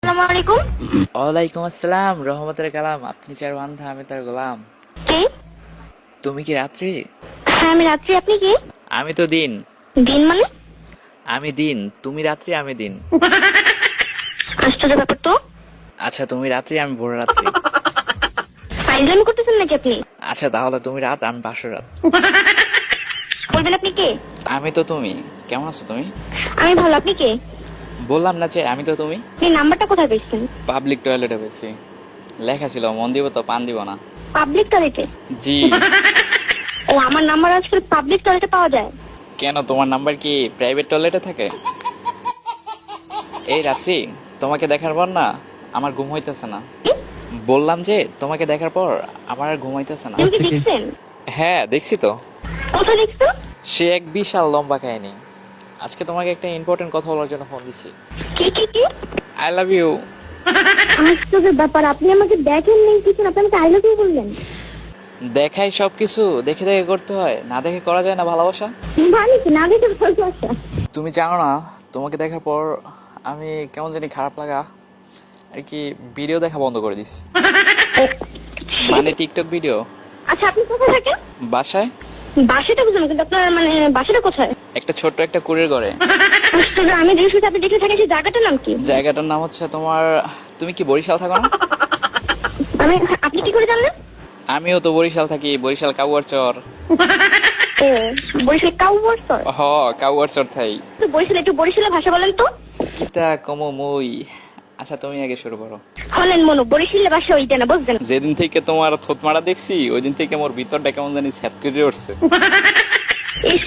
আসসালামু আলাইকুম। ওয়ালাইকুম আসসালাম রহমতের কালাম। আপনি যার বান্ধা আমি তার গোলাম। কে? তুমি কি রাত্রি? হ্যাঁ আমি রাত্রি, আপনি কি? আমি তো দিন। দিন মানে? আমি দিন, তুমি রাত্রি, আমি দিন। আশ্চর্য ব্যাপার তো। আচ্ছা তুমি রাত্রি, আমি ভোর রাত্রি। ফাইজলামি করতেছেন নাকি আপনি? আচ্ছা তাহলে তুমি রাত, আমি বাসর রাত। বলবেন আপনি কে? আমি তো তুমি। কেমন আছো তুমি? আমি ভালো, আপনি কে? বললাম না যে আমি তো তুমি। আপনি নাম্বারটা কোথায় পেয়েছেন? পাবলিক টয়লেটে পেয়েছি। লেখা ছিল মন দিব তো পান দিব না। পাবলিক টয়লেটে? জি। ও, আমার নাম্বার আজকাল পাবলিক টয়লেটে পাওয়া যায়? কেন তোমার নাম্বার কি প্রাইভেট টয়লেটে থাকে? এই রাত্রি, তোমাকে দেখার পর না আমার ঘুম হইতেছে না। বললাম যে তোমাকে দেখার পর আমার আর ঘুম হইতেছে না। তুমি কি দেখছেন? হ্যাঁ দেখছি তো। কোথায় দেখছো? সে এক বিশাল লম্বা কাহিনী। আজকে তোমাকে একটা ইম্পর্টেন্ট কথা বলার জন্য ফোন দিছি। কি কি কি? I love you. আশ্চর্য ব্যাপার, আপনি আমাকে দেখেন নেই কিছু না, আপনি আমাকে আই লাভ ইউ বললেন? দেখাই সবকিছু, দেখে দেখে করতে হয়, না দেখে করা যায় না ভালোবাসা। মানে কি না দেখে ভালোবাসা? তুমি জানো না, তোমাকে দেখার পর আমি কেমন জানি খারাপ লাগা আর কি ভিডিও দেখা বন্ধ করে দিছি। মানে টিকটক ভিডিও। আচ্ছা আপনি কোথায় থাকেন? বাসায়। বাসাটা বুঝলাম, কিন্তু আপনার মানে বাসাটা কোথায়? একটা ছোট্ট একটা কুড়ের ঘরে। আশ্চর্য, আমি দৃশ্যটা আপনি দেখে থাকেন, সেই জায়গাটার নাম কি? জায়গাটার নাম হচ্ছে তোমার, তুমি কি বরিশাল থাকো না? আমি, আপনি কি করে জানলেন? আমিও তো বরিশাল থাকি, বরিশাল কাউয়ার চর। ও, বরিশাল কাউয়ার চর? হ, কাউয়ার চর থাই। তো বরিশাল, একটু বরিশালের ভাষা বলেন তো। কিতা কম মই। আচ্ছা তুমি আগে শুরু করো। হলেন মনো, বরিশালের ভাষা ওইটা না, বুঝছেন? যেদিন থেকে তোমার থতমারা দেখছি ওই দিন থেকে আমার ভিতরটা কেমন জানি স্যাত করে উঠছে। ইস,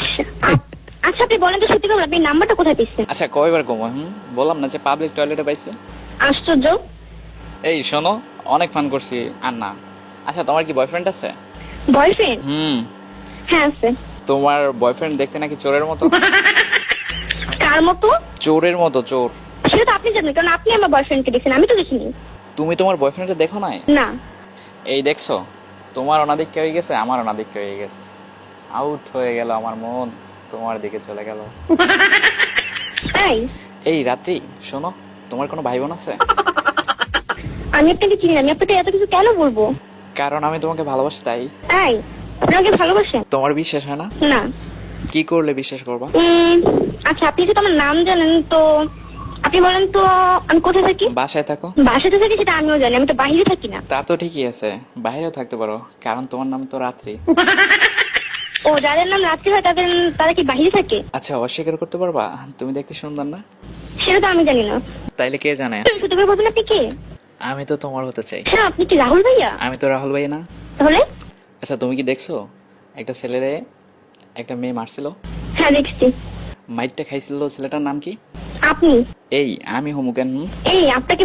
আচ্ছা আপনি বলেন তো সত্যি কথা, আপনি নাম্বারটা কোথায় পেয়েছেন? আচ্ছা কয়বার কম বললাম না যে পাবলিক টয়লেটে পাইছে। আশ্চর্য। এই শোনো, অনেক ফান করছি আর না। আচ্ছা তোমার কি বয়ফ্রেন্ড আছে? বয়ফ্রেন্ড? হ্যাঁ আছে। তোমার বয়ফ্রেন্ড দেখতে নাকি চোরের মতো। কার মতো? চোরের মতো, চোর। সেটা তো আপনি জানেন, কারণ আপনি আমার বয়ফ্রেন্ডকে দেখছেন, আমি তো দেখিনি। তুমি তোমার বয়ফ্রেন্ডকে দেখো নাই? না। এই দেখছো, তোমার অনাদিক্য হয়ে গেছে, আমার অনাদিক্য হয়ে গেছে। আউট হয়ে গেল আমার মন, তোমার দিকে চলে গেল। তাই? এই রাত্রি শোনো, তোমার কোনো ভাই বোন আছে? আমি আপনাকে চিনি না, আমি আপনাকে এত কিছু কেন বলবো? কারণ আমি তোমাকে ভালোবাসি তাই। তাই? আপনি আমাকে ভালোবাসেন? তোমার বিশ্বাস হয় না? না। কি করলে বিশ্বাস করবা? আচ্ছা আপনি যেহেতু আমার নাম জানেন, তো আপনি বলেন তো আমি কোথায় থাকি? বাসায় থাকো। বাসাতে থাকি সেটা আমিও জানি, আমি তো বাইরে থাকি না। তা তো ঠিকই আছে, বাইরেও থাকতে পারো, কারণ তোমার নাম তো রাত্রি। ও, যাদের নাম রাত্রি হয় তাদের, তারা কি বাইরে থাকে? আচ্ছা অস্বীকার করতে পারবা তুমি দেখতে সুন্দর না? সেটা তো আমি জানি না। তাইলে কে জানে? সত্যি করে বলবেন আপনি কে? আমি তো তোমার হতে চাই। হ্যাঁ, আপনি কি রাহুল ভাইয়া? আমি তো রাহুল ভাই না। তাহলে? আচ্ছা তুমি কি দেখছো একটা ছেলেরে একটা মেয়ে মারছিল? হ্যাঁ দেখছি। মাইটটা খাইছিল, ছেলেটার নাম কি? আপনি? এই আমি হমু কেন? এই আপনাকে